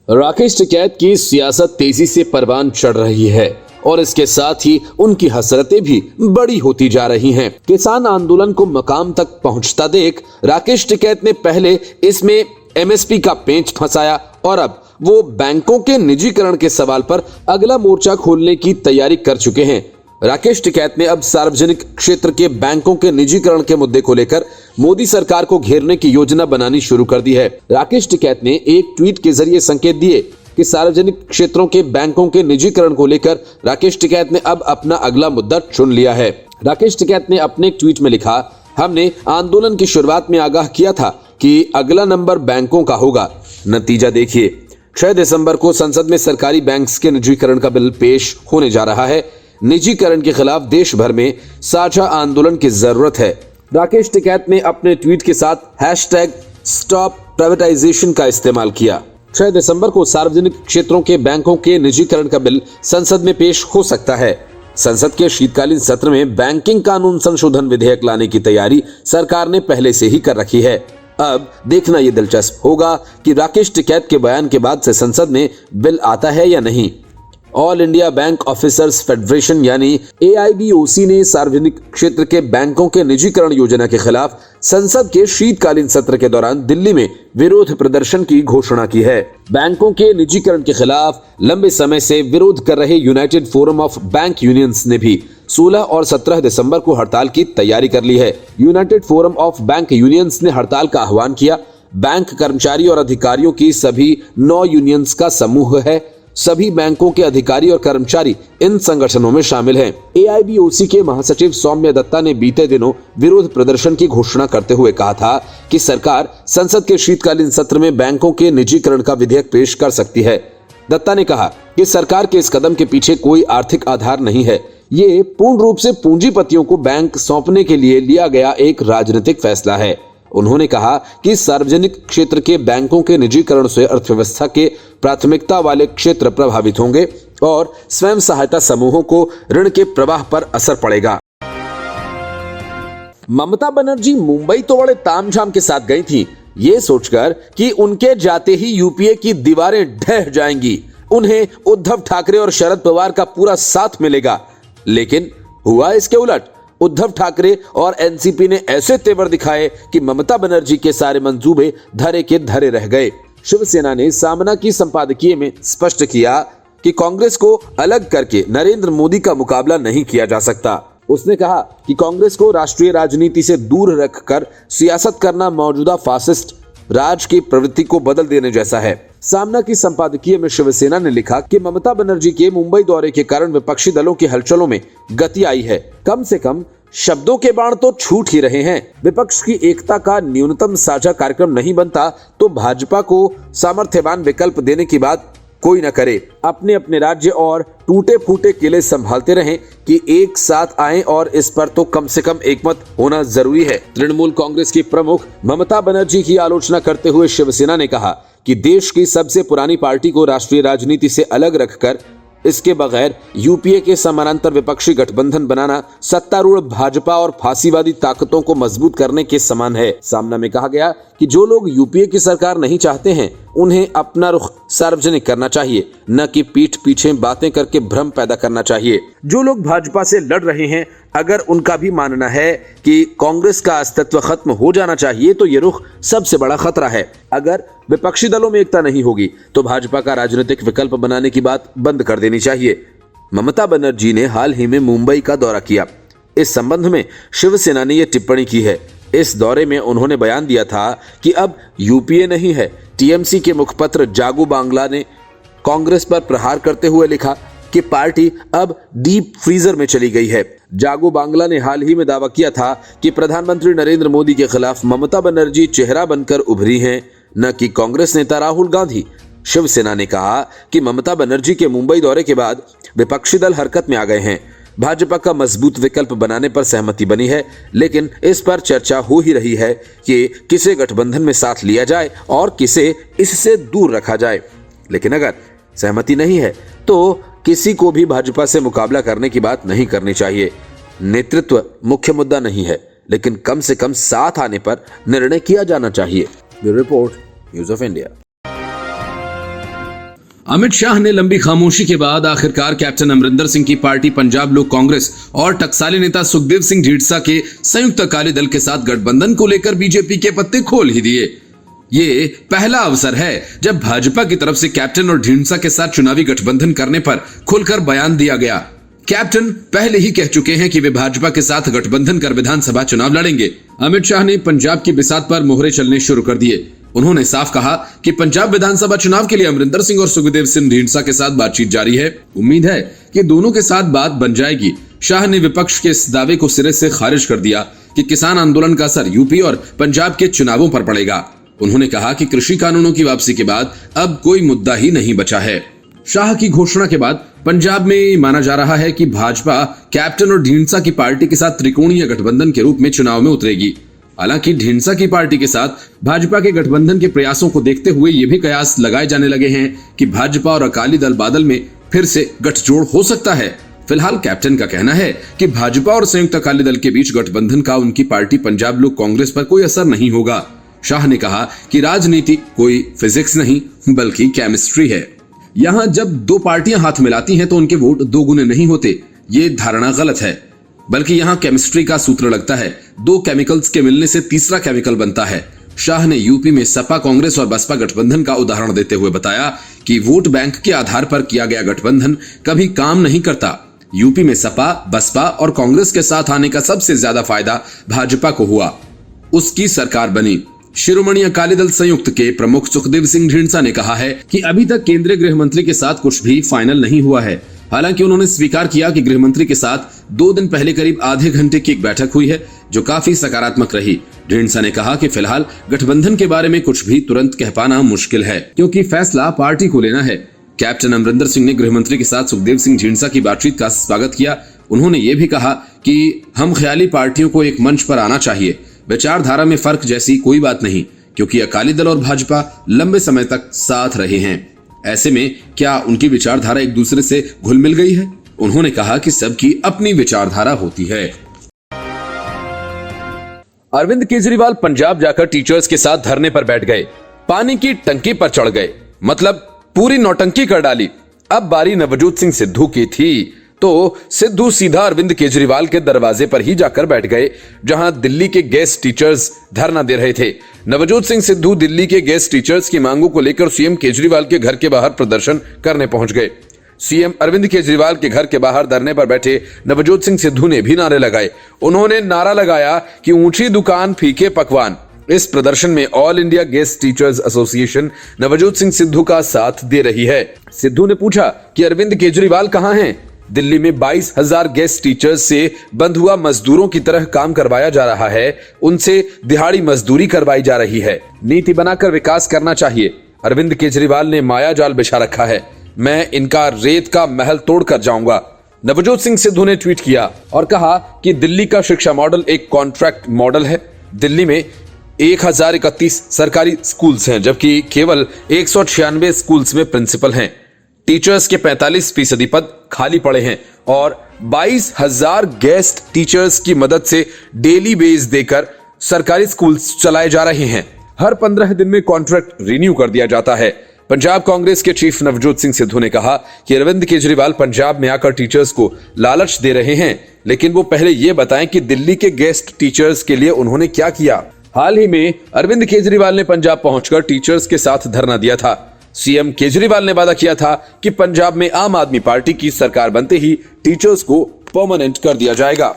राकेश टिकैत की सियासत तेजी से परवान चढ़ रही है और इसके साथ ही उनकी हसरतें भी बड़ी होती जा रही हैं। किसान आंदोलन को मकाम तक पहुंचता देख राकेश टिकैत ने पहले इसमें एमएसपी का पेंच फंसाया और अब वो बैंकों के निजीकरण के सवाल पर अगला मोर्चा खोलने की तैयारी कर चुके हैं। राकेश टिकैत ने अब सार्वजनिक क्षेत्र के बैंकों के निजीकरण के मुद्दे को लेकर मोदी सरकार को घेरने की योजना बनानी शुरू कर दी है। राकेश टिकैत ने एक ट्वीट के जरिए संकेत दिए कि सार्वजनिक क्षेत्रों के बैंकों के निजीकरण को लेकर राकेश टिकैत ने अब अपना अगला मुद्दा चुन लिया है। राकेश टिकैत ने अपने एक ट्वीट में लिखा, हमने आंदोलन की शुरुआत में आगाह किया था कि अगला नंबर बैंकों का होगा। नतीजा देखिए, 6 दिसंबर को संसद में सरकारी बैंक्स के निजीकरण का बिल पेश होने जा रहा है। निजीकरण के खिलाफ देश भर में साझा आंदोलन की जरूरत है। राकेश टिकैत ने अपने ट्वीट के साथ #StopPrivatization का इस्तेमाल किया। 6 दिसंबर को सार्वजनिक क्षेत्रों के बैंकों के निजीकरण का बिल संसद में पेश हो सकता है। संसद के शीतकालीन सत्र में बैंकिंग कानून संशोधन विधेयक लाने की तैयारी सरकार ने पहले से ही कर रखी है। अब देखना यह दिलचस्प होगा कि राकेश टिकैत के बयान के बाद से संसद में बिल आता है या नहीं। All India bank officers federation यानी AIBOC ने सार्वजनिक क्षेत्र के बैंकों के निजीकरण योजना के खिलाफ संसद के शीतकालीन सत्र के दौरान दिल्ली में विरोध प्रदर्शन की घोषणा की है। बैंकों के निजीकरण के खिलाफ लंबे समय से विरोध कर रहे United forum of bank unions ने भी 16 और 17 दिसंबर को हड़ताल की तैयारी कर ली है। United forum of bank unions ने हड़ताल का आह्वान किया। बैंक कर्मचारी और अधिकारियों की सभी 9 यूनियंस का समूह है। सभी बैंकों के अधिकारी और कर्मचारी इन संगठनों में शामिल हैं। AIBOC के महासचिव सौम्य दत्ता ने बीते दिनों विरोध प्रदर्शन की घोषणा करते हुए कहा था कि सरकार संसद के शीतकालीन सत्र में बैंकों के निजीकरण का विधेयक पेश कर सकती है। दत्ता ने कहा कि सरकार के इस कदम के पीछे कोई आर्थिक आधार नहीं है। ये पूर्ण रूप से पूंजीपतियों को बैंक सौंपने के लिए लिया गया एक राजनीतिक फैसला है। उन्होंने कहा कि सार्वजनिक क्षेत्र के बैंकों के निजीकरण से अर्थव्यवस्था के प्राथमिकता वाले क्षेत्र प्रभावित होंगे और स्वयं सहायता समूहों को ऋण के प्रवाह पर असर पड़ेगा। ममता बनर्जी मुंबई तो बड़े तामझाम के साथ गई थी, ये सोचकर कि उनके जाते ही यूपीए की दीवारें ढह जाएंगी, उन्हें उद्धव ठाकरे और शरद पवार का पूरा साथ मिलेगा। लेकिन हुआ इसके उलट। उद्धव ठाकरे और एनसीपी ने ऐसे तेवर दिखाए कि ममता बनर्जी के सारे मंसूबे धरे के धरे रह गए। शिवसेना ने सामना की संपादकीय में स्पष्ट किया कि कांग्रेस को अलग करके नरेंद्र मोदी का मुकाबला नहीं किया जा सकता। उसने कहा कि कांग्रेस को राष्ट्रीय राजनीति से दूर रखकर सियासत करना मौजूदा फासिस्ट राज की प्रवृत्ति को बदल देने जैसा है। सामना की संपादकीय में शिवसेना ने लिखा कि ममता बनर्जी के मुंबई दौरे के कारण विपक्षी दलों की हलचलों में गति आई है। कम से कम शब्दों के बाण तो छूट ही रहे हैं। विपक्ष की एकता का न्यूनतम साझा कार्यक्रम नहीं बनता तो भाजपा को सामर्थ्यवान विकल्प देने की बात कोई न करे। अपने अपने राज्य और टूटे फूटे किले संभालते रहें कि एक साथ आएं और इस पर तो कम से कम एकमत होना जरूरी है। तृणमूल कांग्रेस की प्रमुख ममता बनर्जी की आलोचना करते हुए शिवसेना ने कहा कि देश की सबसे पुरानी पार्टी को राष्ट्रीय राजनीति से अलग रखकर इसके बगैर यूपीए के समानांतर विपक्षी गठबंधन बनाना सत्तारूढ़ भाजपा और फांसीवादी ताकतों को मजबूत करने के समान है। सामना में कहा गया कि जो लोग यूपीए की सरकार नहीं चाहते हैं उन्हें अपना रुख सार्वजनिक करना चाहिए, न कि पीठ पीछे बातें करके भ्रम पैदा करना चाहिए। जो लोग भाजपा से लड़ रहे हैं, अगर उनका भी मानना है कि कांग्रेस का अस्तित्व खत्म हो जाना चाहिए तो ये रुख सबसे बड़ा खतरा है। अगर विपक्षी दलों में एकता नहीं होगी तो भाजपा का राजनीतिक विकल्प बनाने की बात बंद कर देनी चाहिए। ममता बनर्जी ने हाल ही में मुंबई का दौरा किया। इस संबंध में शिवसेना ने यह टिप्पणी की है। इस दौरे में उन्होंने बयान दिया था कि अब यूपीए नहीं है। टीएमसी के मुखपत्र जागू बांग्ला ने कांग्रेस पर प्रहार करते हुए लिखा कि पार्टी अब डीप फ्रीजर में चली गई है। जागो बांग्ला ने हाल ही में दावा किया था कि प्रधानमंत्री नरेंद्र मोदी के खिलाफ ममता बनर्जी चेहरा बनकर उभरी हैं, न कि कांग्रेस नेता राहुल गांधी। शिवसेना ने कहा कि ममता बनर्जी के मुंबई दौरे के बाद विपक्षी दल हरकत में आ गए हैं। भाजपा का मजबूत विकल्प बनाने पर सहमति बनी है, लेकिन इस पर चर्चा हो ही रही है कि किसे गठबंधन में साथ लिया जाए और किसे इससे दूर रखा जाए। लेकिन अगर सहमति नहीं है तो किसी को भी भाजपा से मुकाबला करने की बात नहीं करनी चाहिए। नेतृत्व मुख्य मुद्दा नहीं है, लेकिन कम से कम साथ आने पर निर्णय किया जाना चाहिए। Bureau report, news of India. Amit Shah ने लंबी खामोशी के बाद आखिरकार कैप्टन अमरिंदर सिंह की पार्टी पंजाब लोक कांग्रेस और टकसाली नेता सुखदेव सिंह ढींडसा के संयुक्त अकाली दल के साथ गठबंधन को लेकर बीजेपी के पत्ते खोल ही दिए। ये पहला अवसर है जब भाजपा की तरफ से कैप्टन और ढींडसा के साथ चुनावी गठबंधन करने पर खुलकर बयान दिया गया। कैप्टन पहले ही कह चुके हैं कि वे भाजपा के साथ गठबंधन कर विधानसभा चुनाव लड़ेंगे। अमित शाह ने पंजाब की बिसात पर मोहरे चलने शुरू कर दिए। उन्होंने साफ कहा कि पंजाब विधानसभा चुनाव के लिए अमरिंदर सिंह और सुखदेव सिंह ढींडसा के साथ बातचीत जारी है। उम्मीद है कि दोनों के साथ बात बन जाएगी। शाह ने विपक्ष के इस दावे को सिरे से खारिज कर दिया कि किसान आंदोलन का असर यूपी और पंजाब के चुनावों पर पड़ेगा। उन्होंने कहा कि कृषि कानूनों की वापसी के बाद अब कोई मुद्दा ही नहीं बचा है। शाह की घोषणा के बाद पंजाब में माना जा रहा है कि भाजपा कैप्टन और ढींडसा की पार्टी के साथ त्रिकोणीय गठबंधन के रूप में चुनाव में उतरेगी। हालांकि ढींडसा की पार्टी के साथ भाजपा के गठबंधन के प्रयासों को देखते हुए ये भी कयास लगाए जाने लगे हैं कि भाजपा और अकाली दल बादल में फिर से गठजोड़ हो सकता है। फिलहाल कैप्टन का कहना है कि भाजपा और संयुक्त अकाली दल के बीच गठबंधन का उनकी पार्टी पंजाब लोक कांग्रेस पर कोई असर नहीं होगा। शाह ने कहा कि राजनीति कोई फिजिक्स नहीं बल्कि केमिस्ट्री है। यहाँ जब दो पार्टियां हाथ मिलाती हैं तो उनके वोट दोगुने नहीं होते, ये धारणा गलत है। बल्कि यहाँ केमिस्ट्री का सूत्र लगता है। दो केमिकल्स के मिलने से तीसरा केमिकल बनता है। शाह ने यूपी में सपा कांग्रेस और बसपा गठबंधन का उदाहरण देते हुए बताया कि वोट बैंक के आधार पर किया गया गठबंधन कभी काम नहीं करता। यूपी में सपा, बसपा और कांग्रेस के साथ आने का सबसे ज्यादा फायदा भाजपा को हुआ, उसकी सरकार बनी। शिरोमणि अकाली दल संयुक्त के प्रमुख सुखदेव सिंह ढींडसा ने कहा है कि अभी तक केंद्रीय गृह मंत्री के साथ कुछ भी फाइनल नहीं हुआ है। हालांकि उन्होंने स्वीकार किया कि गृह मंत्री के साथ 2 दिन पहले करीब आधे घंटे की एक बैठक हुई है जो काफी सकारात्मक रही। ढींडसा ने कहा कि फिलहाल गठबंधन के बारे में कुछ भी तुरंत कह पाना मुश्किल है क्योंकि फैसला पार्टी को लेना है। कैप्टन अमरिंदर सिंह ने गृह मंत्री के साथ सुखदेव सिंह ढींडसा की बातचीत का स्वागत किया। उन्होंने ये भी कहा कि हम ख्याली पार्टियों को एक मंच पर आना चाहिए। विचारधारा में फर्क जैसी कोई बात नहीं क्योंकि अकाली दल और भाजपा लंबे समय तक साथ रहे हैं। ऐसे में क्या उनकी विचारधारा एक दूसरे से घुल मिल गई है? उन्होंने कहा कि सबकी अपनी विचारधारा होती है। अरविंद केजरीवाल पंजाब जाकर टीचर्स के साथ धरने पर बैठ गए, पानी की टंकी पर चढ़ गए, मतलब पूरी नौटंकी कर डाली। अब बारी नवजोत सिंह सिद्धू की थी तो सिद्धू सीधा अरविंद केजरीवाल के दरवाजे पर ही जाकर बैठ गए जहां दिल्ली के गेस्ट टीचर्स धरना दे रहे थे। नवजोत सिंह सिद्धू दिल्ली के गेस्ट टीचर्स की मांगों को लेकर सीएम केजरीवाल के घर के बाहर प्रदर्शन करने पहुंच गए। सीएम अरविंद केजरीवाल के घर के बाहर धरने पर बैठे नवजोत सिंह सिद्धू ने भी नारे लगाए। उन्होंने नारा लगाया कि ऊंची दुकान फीके पकवान। इस प्रदर्शन में all India guest teachers association Navjot Singh Sidhu का साथ दे रही है। सिद्धू ने पूछा कि अरविंद केजरीवाल कहां हैं? दिल्ली में 22,000 गेस्ट टीचर्स से बंद हुआ मजदूरों की तरह काम करवाया जा रहा है, उनसे दिहाड़ी मजदूरी करवाई जा रही है। नीति बनाकर विकास करना चाहिए। अरविंद केजरीवाल ने माया जाल बिछा रखा है, मैं इनका रेत का महल तोड़कर जाऊंगा। नवजोत सिंह सिद्धू ने ट्वीट किया और कहा कि दिल्ली का शिक्षा मॉडल एक कॉन्ट्रैक्ट मॉडल है। दिल्ली में 1031 सरकारी स्कूल्स हैं जबकि केवल 196 स्कूल्स में प्रिंसिपल हैं। टीचर्स के 45% पद खाली पड़े हैं और 22,000 गेस्ट टीचर्स की मदद से डेली बेस देकर सरकारी स्कूल्स चलाए जा रहे हैं। हर 15 दिन में कॉन्ट्रैक्ट रिन्यू कर दिया जाता है। पंजाब कांग्रेस के चीफ नवजोत सिंह सिद्धू ने कहा कि अरविंद केजरीवाल पंजाब में आकर टीचर्स को लालच दे रहे हैं, लेकिन वो पहले ये बताएं कि दिल्ली के गेस्ट टीचर्स के लिए उन्होंने क्या किया। हाल ही में अरविंद केजरीवाल ने पंजाब पहुंचकर टीचर्स के साथ धरना दिया था। सीएम केजरीवाल ने वादा किया था कि पंजाब में आम आदमी पार्टी की सरकार बनते ही टीचर्स को परमानेंट कर दिया जाएगा।